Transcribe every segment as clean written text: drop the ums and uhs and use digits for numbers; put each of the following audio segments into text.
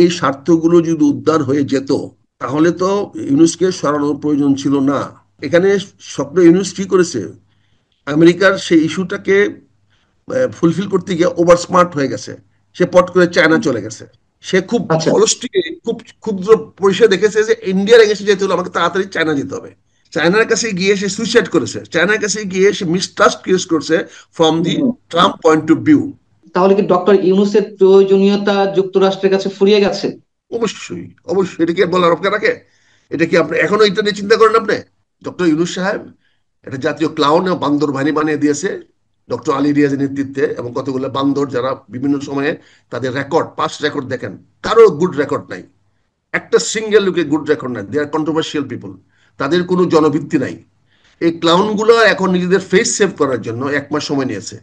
এই স্বার্থগুলো যদি উদ্ধার হয়ে যেত তাহলে তো ইউনুসকে সরানোর প্রয়োজন ছিল না। এখানে স্বপ্ন ইউনুস কি করেছে, আমেরিকার সেই ইস্যুটাকে ফুলফিল করতে গিয়ে ওভার স্মার্ট হয়ে গেছে। সে পট করে চায়না চলে গেছে। সে খুব আচ্ছা, অলসটিকে খুব ক্ষুদ্র পরিসরে দেখেছে যে ইন্ডিয়ার এগেন্সে যেতে হলে আমাকে তাড়াতাড়ি চায়না যেতে হবে। চায়নার কাছে গিয়ে সে সুইসাইড করেছে, চায়নার কাছে গিয়ে সে মিসট্রাস্ট ক্রিয়েট করছে from the Trump point of view. তাহলে কি ডক্টর ইউনূসের প্রয়োজনীয়তা যুক্তরাষ্ট্রের কাছে ফুরিয়ে গেছে? অবশ্যই, অবশ্যই, এটা কি আর বলার অপেক্ষা রাখে? এটা কি আপনি এখনো এটা নিয়ে চিন্তা করেন? আপনি ডক্টর ইউনুস সাহেব একটা জাতীয় ক্লাউন ও বান্দর বাহিনী বানিয়ে দিয়েছে ডক্টর আলী রিয়াজের নেতৃত্বে, এবং কতগুলো বান্দর যারা বিভিন্ন সময়ে তাদের রেকর্ড, পাস্ট রেকর্ড দেখেন, কারো গুড রেকর্ড নাই। একটা সিঙ্গেল লোকে গুড রেকর্ড নাই। দে আর কন্ট্রোভার্সিয়াল পিপল। তাদের কোনো জনভিত্তি নাই। এই ক্লাউনগুলো এখন নিজেদের ফেস সেভ করার জন্য 1 মাস সময় নিয়েছে,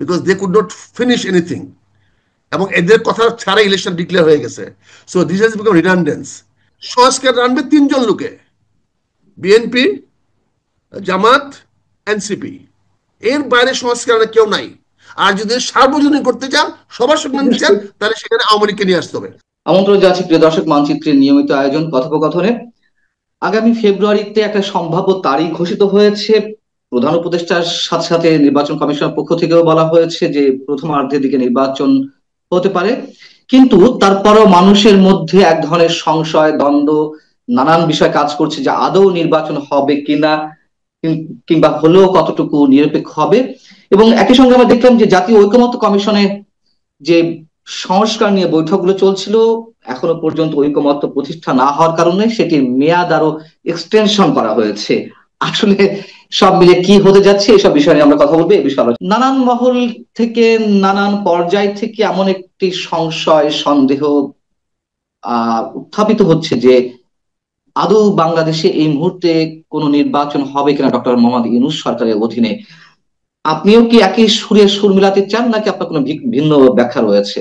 because they could not finish anything. এবং এদের কথা ছাড়া ইলেকশন ডিক্লেয়ার হয়ে গেছে। So this has become redundance. সংস্কার আনবে 3 জন লোকে, বিএনপি, জামাত, এনসিপি। এর বাইরে সংস্কার কেউ নাই। আর যদি সার্বজনীন করতে চান, সবার সঙ্গে নিতে চান, তাহলে সেখানে আওয়ামী লীগকে নিয়ে আসতে হবে। আমন্ত্রণ জানাচ্ছি প্রিয় দর্শক, মানচিত্রের নিয়মিত আয়োজন কথোপকথনে। আগামী ফেব্রুয়ারিতে একটা সম্ভাব্য তারিখ ঘোষিত হয়েছে। প্রধান উপদেষ্টার সাথে সাথে নির্বাচন কমিশনের পক্ষ থেকেও বলা হয়েছে যে প্রথমার্ধের দিকে নির্বাচন হতে পারে। কিন্তু তারপরও মানুষের মধ্যে এক ধরনের সংশয়, দ্বন্দ্ব, নানান বিষয় কাজ করছে যে আদৌ নির্বাচন হবে কিনা, কিংবা হলেও কতটুকু নিরপেক্ষ হবে। এবং একই সঙ্গে আমরা দেখলাম যে জাতীয় ঐকমত্য কমিশনে যে সংস্কার নিয়ে বৈঠকগুলো চলছিল, এখনো পর্যন্ত ঐকমত্য প্রতিষ্ঠা না হওয়ার কারণে সেটির মেয়াদ আরো এক্সটেনশন করা হয়েছে। আসলে সব মিলে কি হতে যাচ্ছে, এসব বিষয় নিয়ে আমরা কথা বলবো। এই বিষয়ে নানান মহল থেকে, নানান পর্যায় থেকে এমন একটি সংশয়, সন্দেহ উত্থাপিত হচ্ছে যে আদৌ বাংলাদেশে এই মুহূর্তে কোনো নির্বাচন হবে কিনা ডক্টর মোহাম্মদ ইউনূস সরকারের অধীনে। আপনিও কি একই সুরে সুর মিলাতে চান, নাকি আপনার কোনো ভিন্ন ব্যাখ্যা রয়েছে?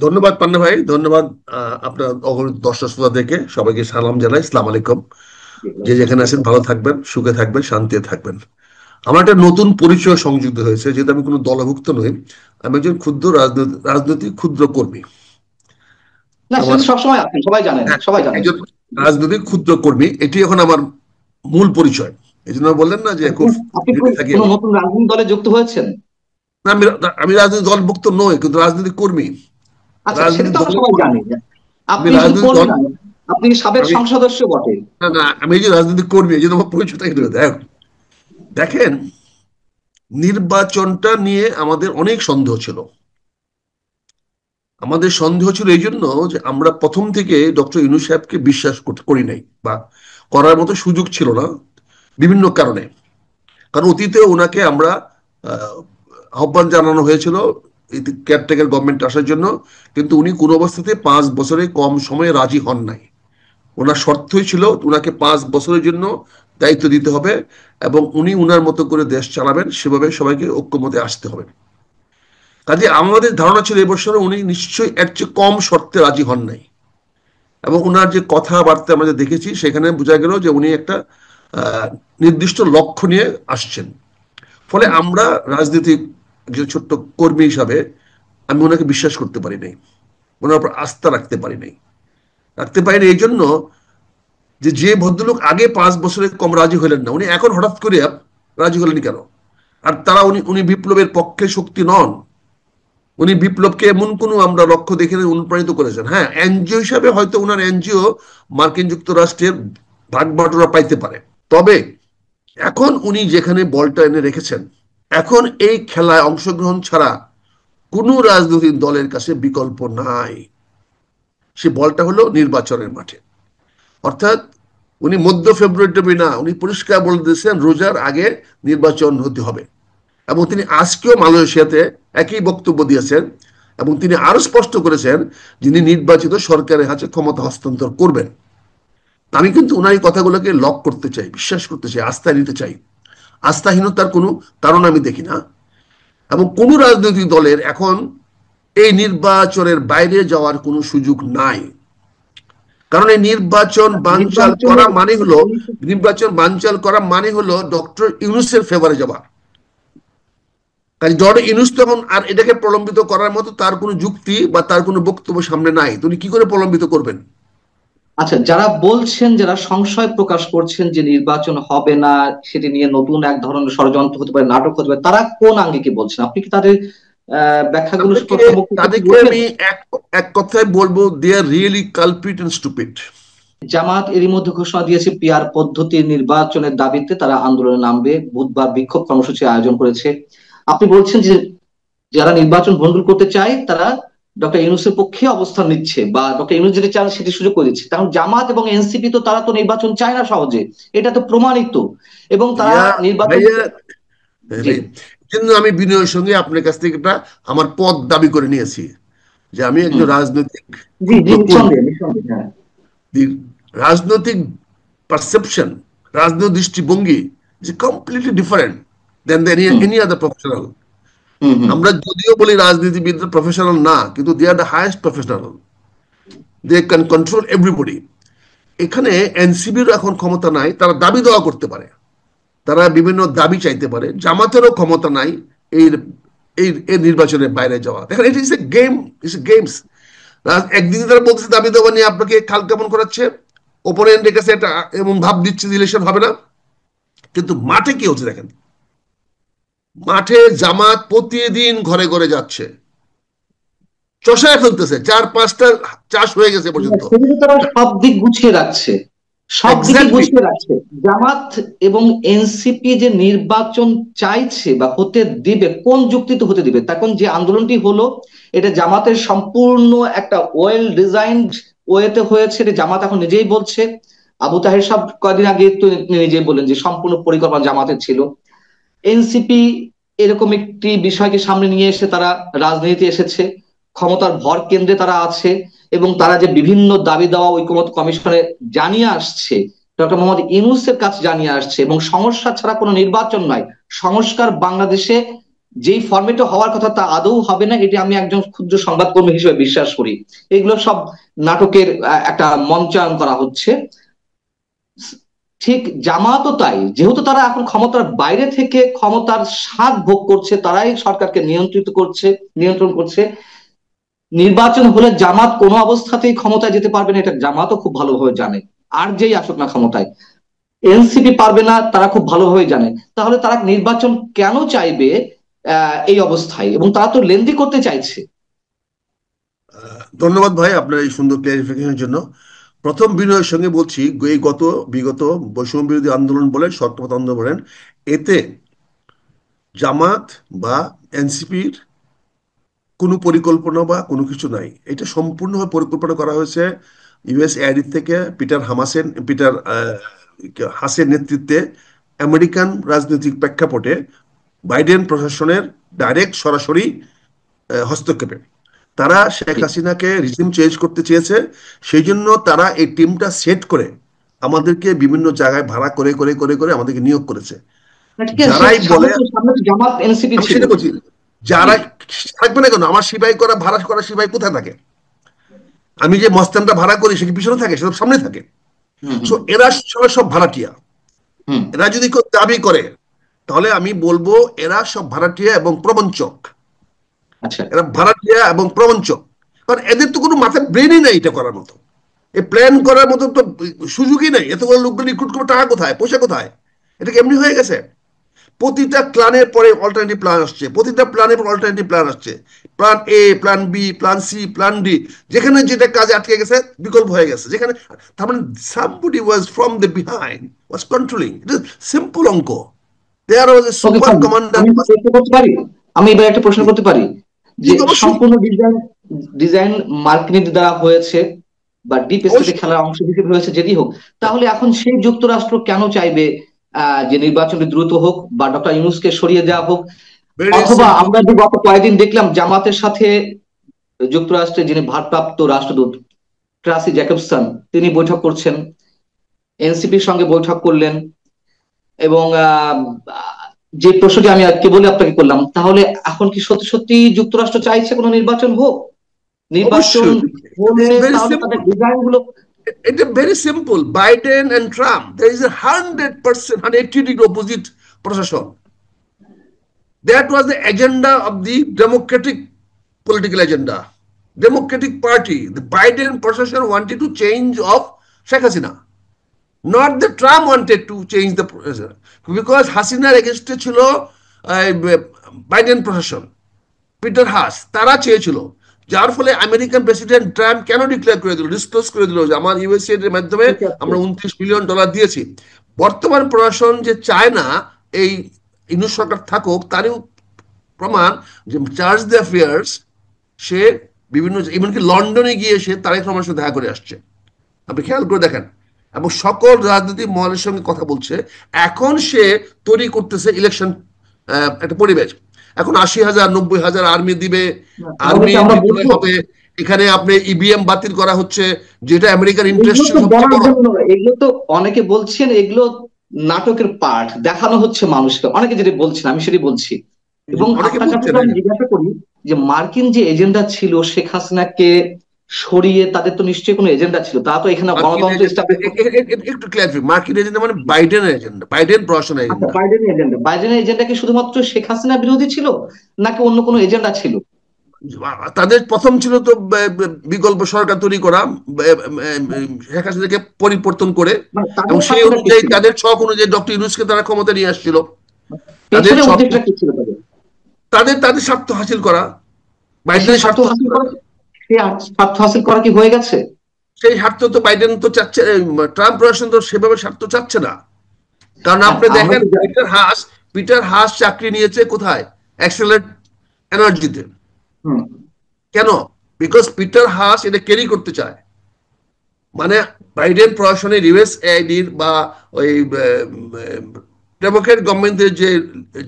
ধন্যবাদ পান্না ভাই, ধন্যবাদ। আপনার অগণিত দর্শক শ্রোতাদেরকে সবাইকে সালাম জানাই, আসসালামু আলাইকুম। যে যেখানে আছেন ভালো থাকবেন, সুখে থাকবেন, শান্তিতে থাকবেন। আমার একটা নতুন পরিচয় সংযুক্ত হয়েছে, যেহেতু আমি কোনো দলভুক্ত নই। আমি একজন ক্ষুদ্র রাজনৈতিক ক্ষুদ্র কর্মী। না, সেটা আমার, তো সবসময় আছেন, সবাই জানেন, হ্যাঁ, সবাই জানেন। একজন রাজনৈতিক ক্ষুদ্র কর্মী, এটি এখন আমার মূল পরিচয়। এই জন্য বললেন না যে আপনি খুব আপনি ডিউটি থাকি কোনো আমি। নতুন রাজনৈতিক দলে যুক্ত হয়েছেন? না, আমি রাজনৈতিক দলভুক্ত নই, কিন্তু রাজনৈতিক কর্মী। আচ্ছা, সেটা রাজনৈতিক তো আমরা দলের সবাই কর্মী। জানি। আমি আপনি শুধু রাজনৈতিক কর্মী দল, নয়, আপনি সাবেক আমি, সংসদ সদস্য বটে। না না, আমি এই যে রাজনৈতিক কর্মী, এই জন্য আমার পরিচয়টা কিন্তু দেখেন, নির্বাচনটা নিয়ে আমাদের অনেক সন্দেহ ছিল। আমাদের সন্দেহ ছিল এই জন্য যে আমরা প্রথম থেকে ডক্টর ইউনূস সাহেবকে বিশ্বাস করি নাই, বা করার মতো সুযোগ ছিল না বিভিন্ন কারণে। কারণ অতীতে ওনাকে আমরা আহ, আহ্বান জানানো হয়েছিল কেয়ারটেকার গভর্নমেন্ট আসার জন্য, কিন্তু উনি কোনো অবস্থাতে 5 বছরে কম সময়ে রাজি হন নাই। ওনার শর্তই ছিল ওনাকে 5 বছরের জন্য দায়িত্ব দিতে হবে, এবং উনি উনার মতো করে দেশ চালাবেন, সেভাবে সবাইকে ঐক্যমতে আসতে হবে। কাজে আমাদের ধারণা ছিল এবছর উনি নিশ্চয়ই এর চেয়ে কম শর্তে রাজি হন নাই। এবং ওনার যে কথাবার্তা আমরা যে দেখেছি, সেখানে বোঝা গেল যে উনি একটা আহ, নির্দিষ্ট লক্ষ্য নিয়ে আসছেন। ফলে আমরা রাজনীতিক একজন ছোট্ট কর্মী হিসাবে আমি ওনাকে বিশ্বাস করতে পারি নাই, ওনার উপর আস্থা রাখতে পারিনি এই জন্য যে যে ভদ্রলোক আগে 5 বছরে কম রাজি হলেন না, উনি এখন হঠাৎ করে রাজি হলেন কেন? আর তারা উনি উনি বিপ্লবের পক্ষে শক্তি নন। উনি বিপ্লবকে এমন কোনো আমরা লক্ষ্য দেখে অনুপ্রাণিত করেছেন। হ্যাঁ, এনজিও হিসাবে হয়তো ওনার এনজিও মার্কিন যুক্তরাষ্ট্রের ভাগ বাটোয়ারা পাইতে পারে, তবে এখন উনি যেখানে বলটা এনে রেখেছেন, এখন এই খেলায় অংশগ্রহণ ছাড়া কোনো রাজনৈতিক দলের কাছে বিকল্প নাই। সে বলটা হলো নির্বাচনের মাঠে। অর্থাৎ উনি মধ্য ফেব্রুয়ারি না, উনি পরিষ্কার বলে দিয়েছেন রোজার আগে নির্বাচন হতে হবে। এবং তিনি আজকেও মালয়েশিয়াতে একই বক্তব্য দিয়েছেন। এবং তিনি আরো স্পষ্ট করেছেন যিনি নির্বাচিত সরকারের হাতে ক্ষমতা হস্তান্তর করবেন। আমি কিন্তু ওনার এই কথাগুলোকে লক করতে চাই, বিশ্বাস করতে চাই, আস্থায় নিতে চাই। আস্থাহীনতার কোনো কারণ আমি দেখি না। এবং কোন রাজনৈতিক দলের এখন এই নির্বাচনের বাইরে যাওয়ার কোনো সুযোগ নাই। কারণ এই নির্বাচনের নির্বাচন বানচাল করা মানে হলো ডক্টর ইউনূসের ফেভারে যাওয়া। ডক্টর ইউনূস তখন আর এটাকে প্রলম্বিত করার মতো তার কোনো যুক্তি বা তার কোনো বক্তব্য সামনে নাই, তিনি কি করে প্রলম্বিত করবেন? আচ্ছা, যারা বলছেন, যারা সংশয় প্রকাশ করছেন যে নির্বাচন হবে না, সেটি নিয়ে নতুন এক ধরনের ষড়যন্ত্র হতে পারে, নাটক হতে পারে, তারা কোন আঙ্গিকে বলছেন? আপনি কি তাদের ব্যাখ্যাগুলো তাদেরকে সম্পর্কে কিছু তাদেরকে বলবেন? আমি এক এক কথায় বলবো, they are really culprit and stupid. Jamaat এরই মধ্যে ঘোষণা দিয়েছে পিআর পদ্ধতির নির্বাচনের দাবিতে তারা আন্দোলনে নামবে, বুধবার বিক্ষোভ কর্মসূচি আয়োজন করেছে। আপনি বলছেন যে যারা নির্বাচন ভণ্ডুল করতে চায় তারা ডক্টর ইউনূসের পক্ষে অবস্থান নিচ্ছে, বা ডক্টর ইউনূস যেটা চান সেটি সুযোগ করে দিচ্ছে। কারণ জামাত এবং এনসিপি তো, তারা তো নির্বাচন চায় না সহজে, এটা তো প্রমাণিত। এবং তারা ইয়া নির্বাচন, ভাইয়া, জি ভাই, কিন্তু আমি বিনয়ের সঙ্গে আপনার কাছ থেকে একটা আমার পদ দাবি করে নিয়েছি যে আমি হুম, একজন রাজনৈতিক জি জি, ক্ষুদ্র কর্মী। নিঃসন্দেহে নিঃসন্দেহে, হ্যাঁ। রাজনৈতিক পারসেপশন, রাজনৈতিক দৃষ্টিভঙ্গি is completely different than hmm any other professional. হুম হুম। আমরা যদিও বলি রাজনীতিবিদরা প্রফেশনাল না, কিন্তু they are the highest professional, they can control everybody. এখানে এনসিবির এখন ক্ষমতা নাই, তারা দাবি দেওয়া করতে পারে, তারা বিভিন্ন দাবি চাইতে পারে। জামাতেরও ক্ষমতা নাই এই এই এই নির্বাচনের বাইরে যাওয়া। দেখেন, ইট ইস এ গেম, ইটস এ গেমস। একদিকে তারা বলতেছে দাবি দেওয়া নিয়ে আপনাকে খাল কেমন করাচ্ছে, ওপোনেন্টের কাছে একটা এমন ভাব দিচ্ছে ইলেকশন হবে না। কিন্তু মাঠে কি হচ্ছে দেখেন, মাঠে জামাত প্রতিদিন ঘরে ঘরে যাচ্ছে, চষায় ফেলতেছে, 4-5টা চাষ হয়ে গেছে পর্যন্ত। সেগুলো তারা সব দিক গুছিয়ে রাখছে, সব দিকে এক্স্যাক্টলি। গুছিয়ে রাখছে। জামাত এবং এনসিপি যে নির্বাচন চাইছে বা হতে দিবে, কোন যুক্তিতে হতে দিবে? তখন যে আন্দোলনটি হলো, এটা জামাতের সম্পূর্ণ একটা ওয়েল ডিজাইনড ওয়েতে হয়েছে, এটা জামাত এখন নিজেই বলছে। আবু তাহের সাহেব কয়েকদিন আগে তো নিজেই বললেন যে সম্পূর্ণ পরিকল্পনা জামাতের ছিল। এনসিপি এরকম একটি বিষয়কে সামনে নিয়ে এসে তারা রাজনীতি এসেছে, ক্ষমতার ভর কেন্দ্রে তারা আছে, এবং তারা যে বিভিন্ন দাবি দেওয়া ঐকমত্য কমিশনে জানিয়ে আসছে, ডক্টর মোহাম্মদ ইউনূসের কাছে জানিয়ে আসছে, এবং সমস্যা ছাড়া কোনো নির্বাচন নয়, সংস্কার বাংলাদেশে যেই ফরম্যাটে হওয়ার কথা তা আদৌ হবে না, এটি আমি একজন ক্ষুদ্র সংবাদকর্মী হিসেবে বিশ্বাস করি। এগুলো সব নাটকের একটা মঞ্চায়ন করা হচ্ছে। ঠিক জামাতও তাই, যেহেতু তারা এখন ক্ষমতার বাইরে থেকে ক্ষমতার স্বাদ ভোগ করছে, তারাই সরকারকে নিয়ন্ত্রিত করছে, নিয়ন্ত্রণ করছে। নির্বাচন হলে জামাত কোনো অবস্থাতেই ক্ষমতায় যেতে পারবে না, এটা জামাতও খুব ভালোভাবে জানে। আর যেই আসুক না ক্ষমতায়, এনসিপি পারবে না, তারা খুব ভালোভাবে জানে। তাহলে তারা নির্বাচন কেন চাইবে এই অবস্থায়? এবং তারা তো লেন্দি করতে চাইছে। ধন্যবাদ ভাই আপনার এই সুন্দর ক্লারিফিকেশনের জন্য। প্রথম বিনয়ের সঙ্গে বলছি, এই বিগত বৈষম্য বিরোধী আন্দোলন বলেন, সত্যপথ আন্দোলন বলেন, এতে জামাত বা এনসিপির কোনো পরিকল্পনা বা কোনো কিছু নাই। এটা সম্পূর্ণভাবে পরিকল্পনা করা হয়েছে ইউএস এয়ার থেকে পিটার হাসের নেতৃত্বে, আমেরিকান রাজনৈতিক প্রেক্ষাপটে বাইডেন প্রশাসনের ডাইরেক্ট সরাসরি হস্তক্ষেপে তারা শেখ হাসিনাকে রিজিম চেঞ্জ করতে চেয়েছে। সেই জন্য তারা এই টিমটা সেট করে আমাদেরকে বিভিন্ন জায়গায় ভাড়া করে করে করে করে আমাদেরকে নিয়োগ করেছে। ঠিক আছে, যারাই বলে, সামনে তো জামাত এনসিপি আমি ছিল। সেটা বলছি, জি। যারা থাকবে না কেন, আমার সিপাই করা ভাড়া করা সিপাই কোথায় থাকে? আমি যে মস্তানটা ভাড়া করি সে কি পিছনে থাকে? সে তো সামনে থাকে। হুম হুম সো এরা সব ভাড়াটিয়া। হুম। এরা যদি কেউ দাবি করে, তাহলে আমি বলবো এরা সব ভাড়াটিয়া এবং প্রবঞ্চক। আচ্ছা। এরা ভাড়াটিয়া এবং প্রবঞ্চক, কারণ এদের তো কোনো মাথায় ব্রেনই নাই এটা করার মতো। এই প্ল্যান করার মতো তো সুযোগই নাই। এতগুলো লোকগুলো রিক্রুট করবো, টাকা কোথায়, পয়সা কোথায়? এটা কি এমনি হয়ে গেছে? প্রতিটা প্ল্যানের পরে অল্টারনেটিভ প্ল্যান আসছে, প্রতিটা প্ল্যানের পর অল্টারনেটিভ প্ল্যান আসছে। Plan A, plan B, plan C, plan D, যেখানে যেটা কাজে আটকে গেছে বিকল্প হয়ে গেছে যেখানে। তার মানে somebody was from the behind was controlling. It is simple অঙ্ক। There was a okay super sir, commander আমি who কি was, প্রশ্ন করতে পারি? আমি এবার একটা প্রশ্ন করতে পারি জি যে অবশ্যই, সম্পূর্ণ ডিজাইন ডিজাইন মার্কেটিং দ্বারা হয়েছে, বা ডিপ স্টেটে অবশ্যই। খেলার অংশ হিসেবে হয়েছে, যেটি হোক, তাহলে এখন সেই যুক্তরাষ্ট্র কেন চাইবে যে নির্বাচনটি দ্রুত হোক বা ডক্টর ইউনূসকে সরিয়ে দেওয়া হোক? ভেরি অথবা সিম্পল। আমরা যে গত কয়েকদিন দেখলাম জামাতের সাথে যুক্তরাষ্ট্রের যিনি ভারপ্রাপ্ত রাষ্ট্রদূত ট্রাসি জ্যাকবসন, তিনি বৈঠক করছেন, এনসিপির সঙ্গে বৈঠক করলেন। এবং যে প্রশ্নটি আমি আজকে বলে আপনাকে করলাম, তাহলে এখন কি সত্যি সত্যি যুক্তরাষ্ট্র চাইছে কোনো নির্বাচন হোক? নির্বাচন অবশ্যই, হলে ভেরি তাহলে তাদের সিম্পল। ডিজাইন গুলো, এটা very simple. Biden and Trump, there is a 100%, 180 degree opposite প্রশাসন। That was the agenda of the Democratic political agenda. Democratic Party, the Biden procession wanted to change of Sheikh Hasina. Not the Trump wanted to change the procession. Because Hasinaর এগেনস্টে ছিল Biden প্রশাসন, Peter Haas, তারা চেয়েছিল। যার ফলে American president Trump কেন declare করে দিল, ডিসক্লোজ করে দিল যে আমার ইউএসএ এর মাধ্যমে ঠিক আছে। আমরা $29 বিলিয়ন দিয়েছি। বর্তমান প্রশাসন যে চায় না এই ইউনুস সরকার থাকুক, তারই প্রমাণ যে চার্জ দ্য অ্যাফেয়ার্স সে বিভিন্ন, এমনকি লন্ডনে গিয়ে সে তারেক রহমানের সাথে দেখা করে আসছে। আপনি খেয়াল করে দেখেন, এবং সকল রাজনৈতিক মহলের সঙ্গে কথা বলছে। এখন সে তৈরি করতেছে ইলেকশন একটা পরিবেশ। এখন 80,000 90,000 আর্মি দিবে, তাহলে আর্মি কি আমরা ডিপ্লয় বলবো হবে। এখানে আপনি ইভিএম বাতিল করা হচ্ছে, যেটা আমেরিকার এগুলো ইন্টারেস্ট তো সবচেয়ে বলার বড়। জন্য নয়, এগুলো তো অনেকে বলছেন এগুলো নাটকের পার্ট দেখানো হচ্ছে মানুষকে, অনেকে যেটা বলছেন আমি সেটাই বলছি। এবং অনেকে আপনার কাছে বলছেন যদি আমি জিজ্ঞাসা করি যে মার্কিন যে এজেন্ডা ছিল শেখ হাসিনাকে সরিয়ে, তাদের তো নিশ্চয়ই কোনো এজেন্ডা ছিল, তা তো এখানে মার্কিন গণতন্ত্র এজেন্ডা, স্থাপন করতে। একটু ক্লিয়ারিফাই, মার্কিন এজেন্ডা মানে বাইডেনের এজেন্ডা, বাইডেন প্রশাসনের আচ্ছা, এজেন্ডা। বাইডেনের এজেন্ডা, বাইডেনের এজেন্ডা কি শুধুমাত্র শেখ হাসিনা বিরোধী ছিল নাকি অন্য কোনো এজেন্ডা ছিল? তাদের প্রথম ছিল তো বিকল্প সরকার তৈরি করা, শেখ হাসিনাকে পরিবর্তন করে, মানে এবং তাদের সেই স্বার্থটা কি অনুযায়ী ছিল? তাদের ছক অনুযায়ী ডক্টর ইউনূসকে তারা ক্ষমতা নিয়ে আসছিল। তাদের পেছনে ছক, উদ্দেশ্যটা কি ছিল তাদের? তাদের তাদের স্বার্থ হাসিল করা, সেই বাইডেনের স্বার্থ স্বার্থ হাসিল হাসিল করা। করা, সেই স্বার্থ হাসিল করা কি হয়ে গেছে? সেই স্বার্থ তো বাইডেন তো চাচ্ছে, ট্রাম্প প্রশাসন তো সেভাবে স্বার্থ চাচ্ছে না। কারণ হ্যাঁ, আপনি আমরা দেখেন তো পিটার হাস চাকরি নিয়েছে কোথায়? অ্যাক্সেলারেট এনার্জিতে। হুম, কেন? বিকজ পিটার হাস এটা ক্যারি করতে চায়। মানে বাইডেন প্রশাসনের ইউএসএআইডির বা ওই ডেমোক্রেট গভর্নমেন্টের যে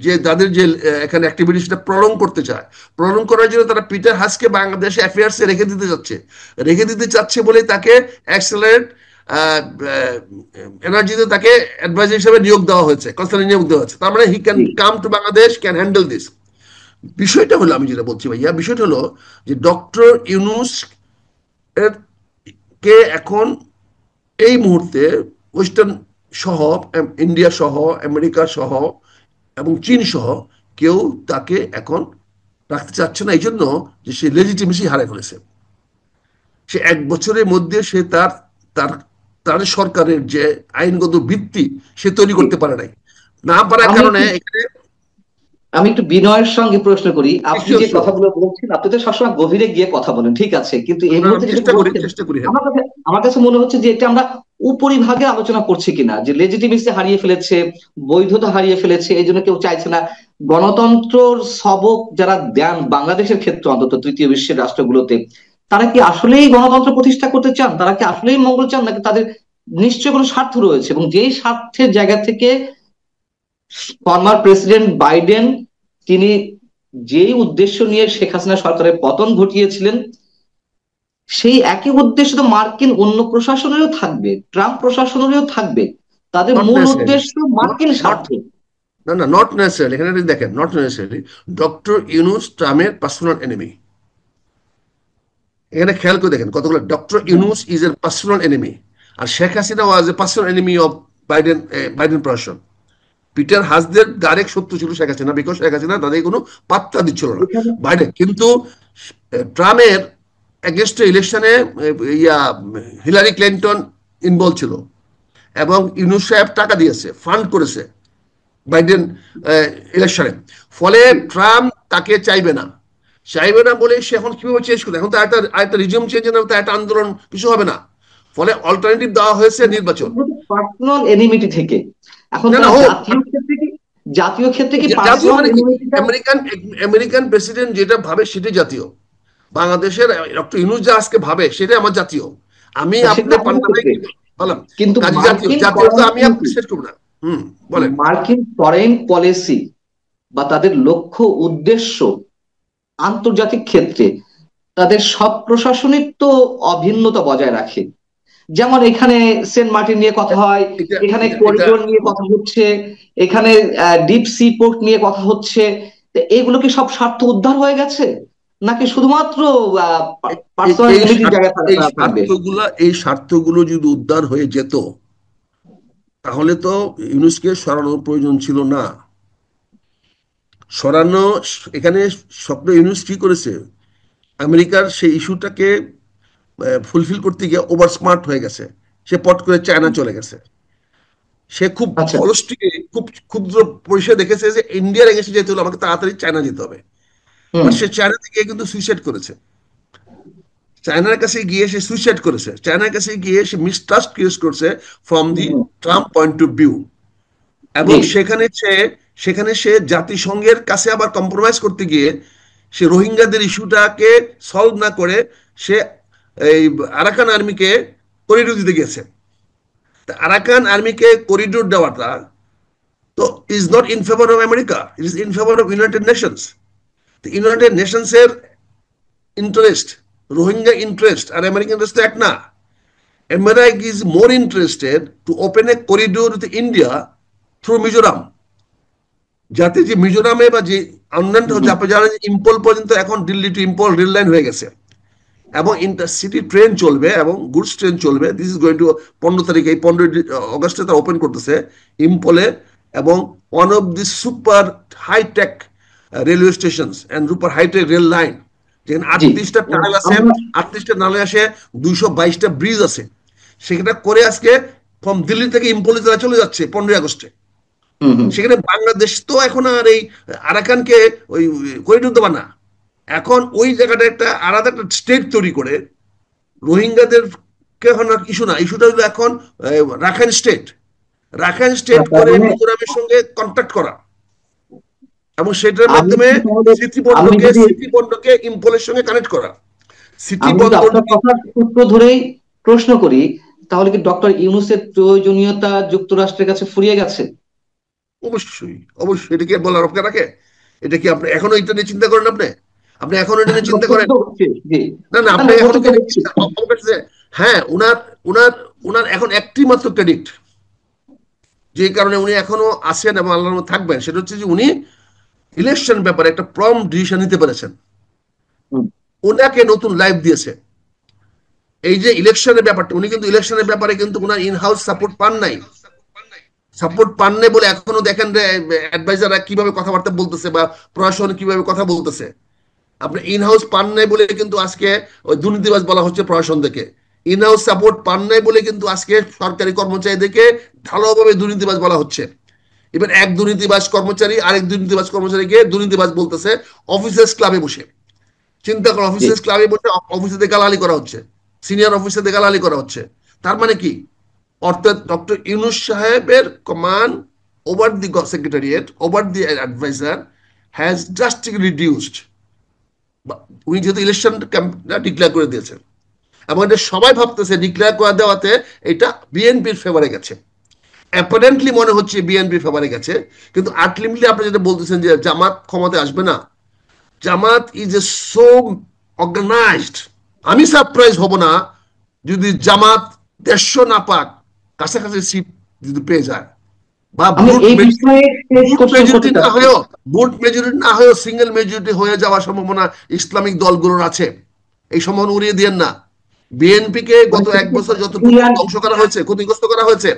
যে তাদের যে এখানে অ্যাক্টিভিটি সেটা প্রলং করতে চায়। প্রলং করার জন্য তারা পিটার হাসকে বাংলাদেশে অ্যাফেয়ার্সে রেখে দিতে চাচ্ছে বলে তাকে অ্যাক্সেলারেট এনার্জিতে তাকে অ্যাডভাইজার হিসেবে নিয়োগ দেওয়া হয়েছে, কনসালটেন্ট নিয়োগ দেওয়া হয়েছে। তার মানে হি ক্যান জি। Come to Bangladesh, can handle this. বিষয়টা হলো, আমি যেটা বলছি ভাইয়া, বিষয়টা হলো যে ডক্টর ইউনূস এর কে এখন এই মুহূর্তে ওয়েস্টার্ন সহ, ইন্ডিয়া সহ, আমেরিকা সহ এবং চীন সহ কেউ তাকে এখন রাখতে চাচ্ছে না, এই জন্য যে সে লেজিটিমেসি হারিয়ে ফেলেছে। সে 1 বছরের মধ্যে সে তার তার তার সরকারের যে আইনগত ভিত্তি সে তৈরি জি। করতে পারে নাই। না পারার আমি কারণে একটু এখানে আমি একটু বিনয়ের সঙ্গে প্রশ্ন করি, আপনি শিওর যে শিওর কথাগুলো বলছেন আপনি তো সবসময় গভীরে গিয়ে কথা বলেন, ঠিক আছে, কিন্তু এই আমি মুহূর্তে যেটা চেষ্টা করি, বলছেন হ্যাঁ। আমার কাছে মনে হচ্ছে যে এটা আমরা উপরিভাগে আলোচনা করছি কিনা, যে লেজিটিমেসি হারিয়ে ফেলেছে, বৈধতা হারিয়ে ফেলেছে, এই জন্য কেউ চাইছে না। গণতন্ত্রর সবক যারা দেন বাংলাদেশের ক্ষেত্রে, অন্তত তৃতীয় বিশ্বের রাষ্ট্রগুলোতে, তারা কি আসলেই গণতন্ত্র প্রতিষ্ঠা করতে চান? তারা কি আসলেই মঙ্গল চান, নাকি তাদের নিশ্চয়ই কোনো স্বার্থ রয়েছে? এবং যেই স্বার্থের জায়গা থেকে ফর্মার প্রেসিডেন্ট বাইডেন, তিনি যেই উদ্দেশ্য নিয়ে শেখ হাসিনা সরকারের পতন ঘটিয়েছিলেন, সেই একই উদ্দেশ্য তো মার্কিন অন্য প্রশাসনেরও থাকবে, ট্রাম্প প্রশাসনেরও থাকবে। তাদের নট মূল নেসেসারি, উদ্দেশ্য নট মার্কিন নট স্বার্থ। না না, নট নেসেসারি। এখানে দেখেন, নট নেসেসারি। ডক্টর ইউনূস ট্রাম্পের পার্সোনাল এনিমি। এখানে খেয়াল করে দেখেন কতগুলো, ডক্টর ইউনূস ইজ এর পার্সোনাল এনিমি, আর Sheikh Hasina was a personal enemy of Biden প্রশাসন। পিটার হাসদের ডাইরেক্ট শত্রু ছিল শেখ হাসিনা, বিকজ শেখ হাসিনা তাদের কোনো পাত্তা দিচ্ছিল না এখানে বাইডেন। কিন্তু ট্রাম্পের এগেনস্ট ইলেকশনে ইয়া হিলারি ক্লিন্টন ইনভলভ ছিল, এবং ইউনূস সাহেব টাকা দিয়েছে, ফান্ড করেছে বাইডেন ইলেকশনে। ফলে ট্রাম্প তাকে চাইবে না বলে সে এখন কিভাবে চেঞ্জ করে, এখন তো একটা রিজিউম চেঞ্জ না, তো একটা আন্দোলন কিছু হবে না। ফলে অল্টারনেটিভ দেওয়া হয়েছে নির্বাচন। পার্সোনাল এনিমিটি থেকে এখন না না, তারা হোক। জাতীয় ক্ষেত্রে কি জাতীয় পার্সোনাল মানে কি? এনিমিটিটা? আমেরিকান আমেরিকান প্রেসিডেন্ট যেটা ভাবে সেটাই জাতীয়। বাংলাদেশের ডক্টর ইউনূস যা আজকে ভাবে সেটাই আমার জাতীয়। আমি সেটা আপনার আমাদের পান্ডাভাই ক্ষেত্রে, বললাম কিন্তু কাজী জাতীয়, মার্কিন জাতীয় তো ফরেন আমি আপনি শেষ করবো না। বলেন। মার্কিন ফরেন পলিসি বা তাদের লক্ষ্য উদ্দেশ্য আন্তর্জাতিক ক্ষেত্রে তাদের সব প্রশাসনিক তো অভিন্নতা বজায় রাখে। যেমন এখানে সেন্ট মার্টিন নিয়ে কথা হয়, এটা এখানে এটা এটা করিডোর নিয়ে কথা হচ্ছে, এখানে ডিপ সি পোর্ট নিয়ে কথা হচ্ছে। তো এগুলো কি সব স্বার্থ উদ্ধার হয়ে গেছে, নাকি শুধুমাত্র পার্সোনাল এই এনিমিটির জায়গায় থাকবে? এই স্বার্থগুলো যদি উদ্ধার হয়ে যেত, তাহলে তো ইউনূসকে সরানোর প্রয়োজন ছিল না। সরানো, এখানে স্বপ্ন ইউনুস কি করেছে, আমেরিকার সেই ইস্যুটাকে ফুলফিল করতে গিয়ে ওভার স্মার্ট হয়ে গেছে। সে পট করে চায়না চলে গেছে। সে খুব আচ্ছা। অলসটি, খুব ক্ষুদ্র পরিসরে দেখেছে যে ইন্ডিয়ার এগেন্সে যেতে হলে আমাকে তাড়াতাড়ি চায়না যেতে হবে। হুম। বাট সে চায়না থেকে কিন্তু সুইসাইড করেছে। চায়নার কাছে গিয়ে সে সুইসাইড করেছে, চায়নার কাছে গিয়ে সে মিসট্রাস্ট ক্রিয়েট করছে from the hmm, Trump point of view. এবং জি। সেখানে সে জাতিসংঘের কাছে আবার কম্প্রোমাইজ করতে গিয়ে সে রোহিঙ্গাদের ইস্যুটাকে সলভ না করে সে এই আরাকান আর্মিকে করিডোর দিতে গেছে। আরাকান আর্মিকে করিডোর দেওয়াটা তো is not in favour of America, it is in favour of United Nations. United Nations এর ইন্টারেস্ট, রোহিঙ্গা ইন্টারেস্ট আর আমেরিকান ইন্টারেস্ট তো এক না। America is more interested to open a corridor with India through Mizoram, যাতে যে মিজোরামে বা যে অন্যান্য হুম, জাপান ইম্পল পর্যন্ত এখন Delhi to Imphal rail line হয়ে গেছে, এবং ইন্টারসিটি ট্রেন চলবে এবং গুডস ট্রেন চলবে। দিস ইজ গোয়িং টু 15 তারিখে, এই 15 আগস্টে তারা ওপেন করতেছে ইম্পলে। এবং one of the super hi-tech railway station and super hi-tech rail line, যেখানে জি। 38টা টানেল আছে, আমরা 38টা নালে আসে, 222টা ব্রিজ আছে। সেটা করে আজকে ফ্রম দিল্লি থেকে ইম্পলে তারা চলে যাচ্ছে 15 আগস্টে। হুম, হুম। সেখানে বাংলাদেশ তো এখন আর এই আরাকানকে ওই করিডোর দেবা না। এখন ওই জায়গাটা একটা আলাদা একটা স্টেট তৈরি করে রোহিঙ্গাদের কে এখন আর ইস্যু না, ইস্যুটা হলো এখন রাখাইন স্টেট, রাখাইন স্টেট তার করে মানে মিজোরামের সঙ্গে কন্ট্যাক্ট করা, এবং সেটার আমি মাধ্যমে কি তাহলে স্মৃতি আমি বন্দরকে যদি স্মৃতি বন্দরকে ইম্পলের সঙ্গে কানেক্ট করা। স্মৃতি আমি যদি বন্দর আপনার যদি কথার সূত্র ধরেই প্রশ্ন করি, তাহলে কি ডক্টর ইউনূসের প্রয়োজনীয়তা যুক্তরাষ্ট্রের কাছে ফুরিয়ে গেছে? অবশ্যই, অবশ্যই, এটা কি আর বলার অপেক্ষা রাখে? এটা কি আপনি এখনো এটা নিয়ে চিন্তা করেন? আপনি আপনি এখনো এটা নিয়ে চিন্তা প্রশ্ন করেন? তো হচ্ছে, জি। না না, না আপনি না, এখনো প্রশ্ন কি তো এটা হচ্ছে। চিন্তা আমার কাছে? হ্যাঁ, উনার উনার উনার এখন একটি মাত্র ক্রেডিট, যে কারণে উনি এখনো আছেন এবং আল্লাহর রহমতে থাকবেন, সেটা হচ্ছে যে উনি ইলেকশন ব্যাপারে একটা প্রম ডিসিশন নিতে পেরেছেন। হুম। ওনাকে নতুন লাইফ দিয়েছে এই যে ইলেকশনের ব্যাপারটা। উনি কিন্তু ইলেকশনের ব্যাপারে কিন্তু উনার ইন হাউস সাপোর্ট পান নাই, সাপোর্ট পান নাই বলে এখনো দেখেন যে অ্যাডভাইজাররা কিভাবে কথাবার্তা বলতেছে বা প্রশাসন কিভাবে কথা বলতেছে। আপনি ইন হাউস পান নাই বলে কিন্তু আজকে ওই দুর্নীতিবাজ বলা হচ্ছে প্রশাসন থেকে। ইন হাউস সাপোর্ট পান নাই বলে কিন্তু আজকে সরকারি কর্মচারীদেরকে ঢালাওভাবে দুর্নীতিবাজ বলা হচ্ছে। এবার এক দুর্নীতিবাজ কর্মচারী আরেক দুর্নীতিবাজ কর্মচারীকে দুর্নীতিবাজ বলতেছে অফিসার্স ক্লাবে বসে। চিন্তা করো, জি। অফিসার্স ক্লাবে বসে অফিসে গালালি করা হচ্ছে, সিনিয়র অফিসারদের গালালি করা হচ্ছে। তার মানে কি? অর্থাৎ ডক্টর ইউনুস সাহেবের command over the secretariat, over the adviser has drastically reduced. উনি যেহেতু ইলেকশন ডিক্লেয়ার করে দিয়েছেন, এবং এটা সবাই ভাবতেছে ডিক্লেয়ার করে দেওয়াতে এটা বিএনপির ফেভারে গেছে। অ্যাপারেন্টলি মনে হচ্ছে বিএনপির ফেভারে গেছে, কিন্তু আলটিমেটলি আপনি যেটা বলতেছেন যে জামাত ক্ষমতায় আসবে না, জামাত ইজ এ সো অর্গানাইজড। আমি সারপ্রাইজ হব না যদি জামাত 150 না পাক, কাছাকাছি সিট যদি পেয়ে যায়, বা আমি ব্রুট এই বিষয়ে শেষ বুট কোশ্চেন করতে মেজরিটি না চাচ্ছি। হয়েও, বুট মেজরিটি না হয়েও সিঙ্গেল মেজরিটি হয়ে যাওয়ার সম্ভাবনা ইসলামিক দলগুলোর আছে। এই সম্ভাবনা উড়িয়ে দিয়েন না। বিএনপি কে মানে গত এক বছর যতটুকু ক্লিয়ার। ধ্বংস করা হয়েছে, ক্ষতিগ্রস্ত করা হয়েছে,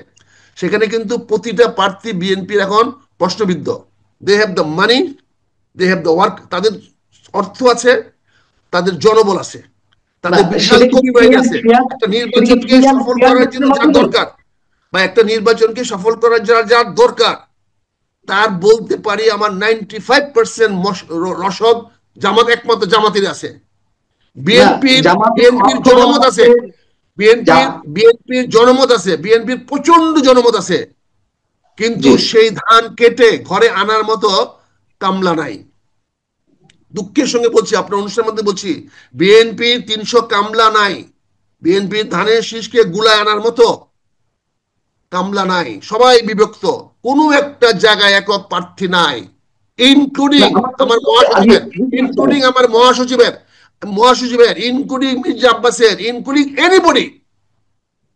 সেখানে কিন্তু প্রতিটা প্রার্থী বিএনপির এখন প্রশ্নবিদ্ধ। They have the money, they have the work, তাদের অর্থ আছে, তাদের জনবল আছে, না, তাদের বিশাল সেটা কি কর্মী বাহিনী ক্লিয়ার আছে। ক্লিয়ার একটা সেটা কি নির্বাচনকে ক্লিয়ার সফল ক্লিয়ার করার জন্য মেসেজের যার মাধ্যমে? দরকার, বা একটা নির্বাচনকে সফল করার জন্য যার দরকার, তার বলতে পারি আমার 95% রসদ জামাত, একমাত্র জামাতের আছে। না, বিএনপির জামাতের বিএনপির অর্থ বহন জনমত আছে, করতে যা। বিএনপির জনমত আছে, বিএনপির প্রচন্ড জনমত আছে, কিন্তু জি। সেই ধান কেটে ঘরে আনার মতো কামলা নাই। দুঃখের সঙ্গে বলছি, আপনার অনুষ্ঠানের মধ্যে বলছি, বিএনপির 300 কামলা নাই, বিএনপির ধানের শীষকে গুলায় আনার মতো কামলা নাই। সবাই বিভক্ত, কোনো একটা জায়গায় একক প্রার্থী নাই, না, ইনক্লুডিং আমার আমার প্রশ্ন হচ্ছে আগে মহাসচিবের, ইনক্লুডিং আমার মহাসচিবের, ইনক্লুডিং মির্জা আব্বাসের, ইনক্লুডিং এনিবডি,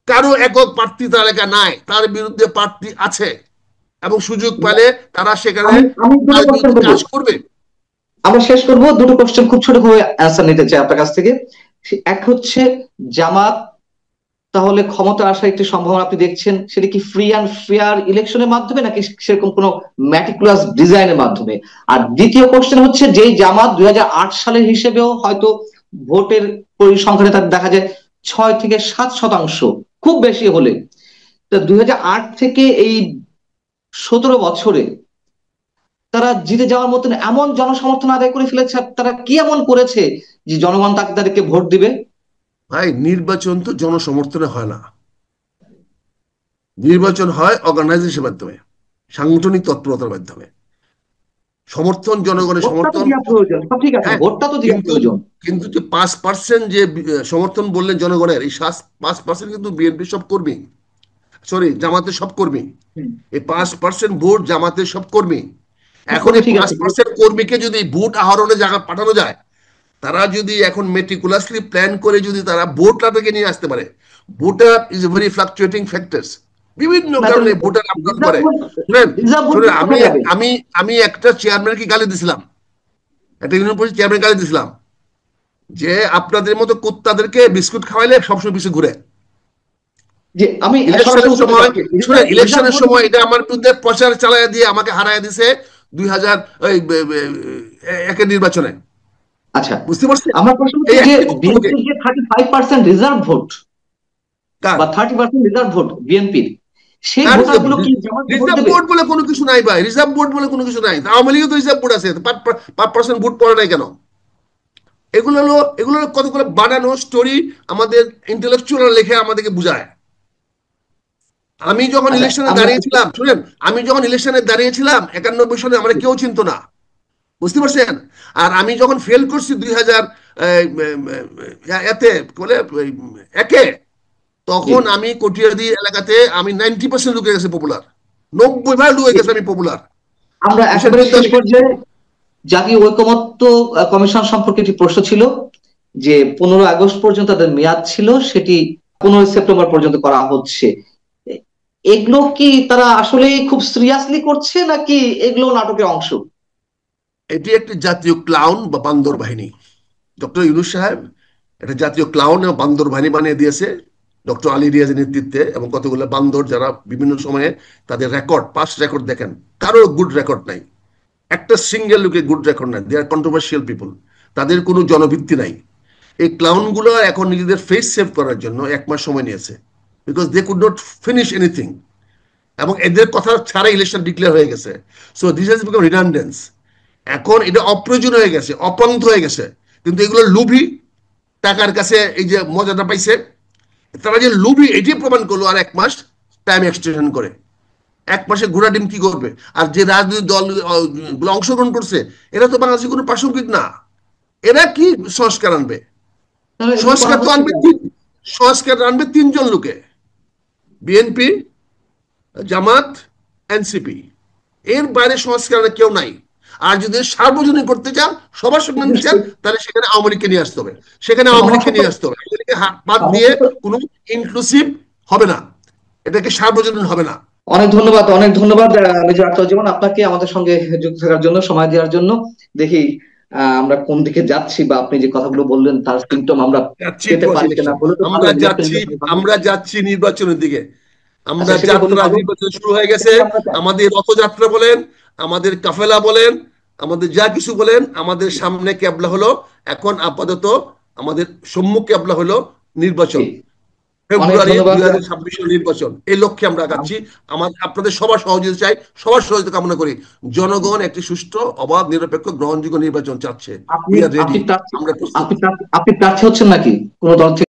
কারো একক প্রার্থী তালিকা নাই। তার বিরুদ্ধে প্রার্থী আছে, এবং সুযোগ পেলে তারা সেখানে আমি আমি দুটো তার কোশ্চেন বিরুদ্ধে করবো, কাজ করবে। আমরা শেষ করবো। দুটো কোশ্চেন খুব ছোট ভাবে অ্যান্সার নিতে চাই আপনার কাছ থেকে। এক হচ্ছে জামাত তাহলে ক্ষমতা আসার একটি সম্ভাবনা আপনি দেখছেন, সেটা কি ফ্রি অ্যান্ড ফেয়ার ইলেকশনের মাধ্যমে নাকি সেরকম কোনো ম্যাটিকুলাস ডিজাইনের মাধ্যমে? আর দ্বিতীয় কোশ্চেন হচ্ছে, যেই জামাত 2008 সালের হিসেবেও হয়তো ভোটের পরিসংখ্যানে তার দেখা যায় 6 থেকে 7 শতাংশ, খুব বেশি হলে। তা 2008 থেকে এই 17 বছরে তারা জিতে যাওয়ার মতন এমন জনসমর্থন আদায় করে ফেলেছে, আর তারা কি এমন করেছে যে জনগণ তাদেরকে ভোট দিবে? ভাই, নির্বাচন তো জনসমর্থনে হয় না, নির্বাচন হয় অর্গানাইজেশনের মাধ্যমে, সাংগঠনিক তৎপরতার মাধ্যমে। সমর্থন, জনগণের ভোটটা তো সমর্থন। দেওয়া প্রয়োজন, সব ঠিক আছে, হ্যাঁ, ভোটটা তো দেওয়া কিন্তু প্রয়োজন। কিন্তু যে 5% যে সমর্থন বললেন জনগণের, এই 5% কিন্তু বিএনপি সব কর্মী, সরি জামাতের সব কর্মী। হুম, এই 5% ভোট জামাতের সব কর্মী। সব এখন কর্মী এই ঠিক পাঁচ আছে। পার্সেন্ট কর্মীকে যদি ভোট আহরণে জায়গা পাঠানো যায়, তারা যদি এখন মেটিকুলাসলি প্ল্যান করে যদি তারা ভোটারকে নিয়ে আসতে পারে। Voter is a very fluctuating factors, বিভিন্ন না কারণে তাহলে ভোটার আপডাউন রিজার্ভ করে। ভোট, শুনেন, রিজার্ভ ভোট শুনেন, আমি কোথায় যাবে? আমি আমি একটা চেয়ারম্যানকে গালি দিছিলাম, একটা ইউনিয়ন পরিষদ চেয়ারম্যান গালি দিছিলাম যে আপনাদের মতো কুত্তাদেরকে বিস্কুট খাওয়াইলে সবসময় পিছু ঘুরে। যে আমি সরাসরি ইলেকশনের উত্তরটা সময়, চাচ্ছি, শুনেন, রিজার্ভ ইলেকশনের ভোট। সময় এটা আমার বিরুদ্ধে প্রচার চালায় দিয়ে আমাকে হারায় দিছে 2000 একের নির্বাচনে। আচ্ছা, বুঝতে পারছেন? আমার প্রশ্ন এই হচ্ছে যে একটি বক্তব্যকে। বিএনপির যে 35% রিজার্ভ ভোট কার বা 30% রিজার্ভ ভোট বিএনপির, সেই কার ভোটার গুলো কি জামাতকে ভোট রিজার্ভ দেবে? বোর্ড বলে কোনো কিছু নাই ভাই, রিজার্ভ বোর্ড বলে কোনো কিছু নাই। আওয়ামী লীগও তো রিজার্ভ বোর্ড আছে, 5% ভোট পড়ে নাই কেন? এগুলো হলো কতগুলো বানানো স্টোরি, আমাদের ইন্টেলেকচুয়াল লেখে আমাদেরকে বুঝায়। আমি যখন আচ্ছা ইলেকশনে আমরা দাঁড়িয়েছিলাম, শুনেন, আমি যখন ইলেকশনে দাঁড়িয়েছিলাম 91 সালে, আমরা কেউ চিনতো না। বুঝতে পারছেন? আর আমি যখন ফেল করছি 2000 এতে বলে একে, জি, তখন আমি কটিয়াদি এলাকাতে আমি 90% ঢুকে গেছে পপুলার, 90% ঢুকে জি, গেছে আমি পপুলার। আমরা বুঝছেন? একেবারে কিন্তু শেষ আমি পর্যায়ে জাতীয় ঐকমত্য কমিশন সম্পর্কে একটি প্রশ্ন ছিল, যে 15 আগস্ট পর্যন্ত তাদের মেয়াদ ছিল, সেটি 15 সেপ্টেম্বর পর্যন্ত করা হচ্ছে। এ- এগুলো কি তারা আসলে খুব সিরিয়াসলি করছে, নাকি এগুলো নাটকের অংশ? এটি একটি জাতীয় ক্লাউন বা বান্দর বাহিনী। ডক্টর ইউনূস সাহেব একটা জাতীয় ক্লাউন এবং বান্দর বাহিনী বানিয়ে দিয়েছে ডক্টর আলী রিয়াজের নেতৃত্বে, এবং কতগুলো বান্দর যারা বিভিন্ন সময়ে তাদের রেকর্ড, পাস্ট রেকর্ড দেখেন, কারো গুড রেকর্ড নাই, একটা সিঙ্গেল লোকে গুড রেকর্ড নাই। দে আর কন্ট্রোভার্সিয়াল পিপল, তাদের কোনো জনভিত্তি নাই। এই ক্লাউনগুলো এখন নিজেদের ফেস সেভ করার জন্য 1 মাস সময় নিয়েছে, because they could not finish anything, এবং এদের কথা ছাড়া ইলেকশন ডিক্লেয়ার হয়ে গেছে। So this has become redundance. এখন এটা অপ্রয়োজন হয়ে গেছে, অপন্থ হয়ে গেছে। কিন্তু এগুলো লোভী, টাকার কাছে এই যে মজাটা পাইছে, তারা যে লোভী এটি প্রমাণ করলো। আর 1 মাস টাইম এক্সটেনশন করে, 1 মাসে ঘোড়া ডিম কি করবে? আর যে রাজনৈতিক দল অংশগ্রহণ করছে, এরা তো বাংলাদেশে কোনো প্রাসঙ্গিক না। এরা কি সংস্কার আনবে? তাহলে এগুলো করা সংস্কার তো হচ্ছে আনবে কেন? সংস্কার আনবে 3 জন লোকে, বিএনপি, জামাত, এনসিপি। এর বাইরে সংস্কার কেউ নাই। আর যদি সার্বজনীন করতে চান, সবার সঙ্গে নিতে চান, তাহলে সেখানে আওয়ামী লীগকে নিয়ে আসতে হবে, সেখানে আওয়ামী লীগকে সমস্যা তো, নিয়ে আসতে হবে। আওয়ামী লীগকে বাদ দিয়ে সমস্যা তো কোনো ইনক্লুসিভ হবে না, এটাকে সার্বজনীন হবে না। অনেক ধন্যবাদ, অনেক ধন্যবাদ মেজর আখতারুজ্জামান আপনাকে আমাদের সঙ্গে যুক্ত থাকার জন্য, সময় দেওয়ার জন্য। দেখি আমরা কোন দিকে যাচ্ছি, বা আপনি যে কথাগুলো বললেন তার সিমটম আমরা যাচ্ছি পেতে পারি কিনা। পজিটিভ, হলে তো ভালো, আমরা নির্বাচন যাচ্ছি, নির্বাচন ভালো। আমরা যাচ্ছি নির্বাচনের দিকে। আচ্ছা, আমরা সেটা হলে যাত্রা, ভালো, নির্বাচন শুরু হয়ে গেছে। সেটাই আমরা চাই। আমাদের রথযাত্রা বলেন, আমাদের কাফেলা বলেন, আমাদের যা কিছু বলেন, আমাদের সামনে ক্যাবলা হলো। এখন আপাতত আমাদের সম্মুখ ক্যাবলা হলো জি, নির্বাচন, অনেক ফেব্রুয়ারি ধন্যবাদ। 2026 নির্বাচন। এই লক্ষ্যে আমরা আগাচ্ছি। আপনাদের সবার সহযোগিতা চাই, সবার সহযোগিতা কামনা করি। জনগণ একটি সুষ্ঠু, অবাধ, নিরপেক্ষ, গ্রহণযোগ্য নির্বাচন চাচ্ছে। আপনি উই আর রেডি, আপনি প্রার্থী, আমরা প্রস্তুত। আপনি প্রার্থী হচ্ছেন নাকি কোনো দল থেকে?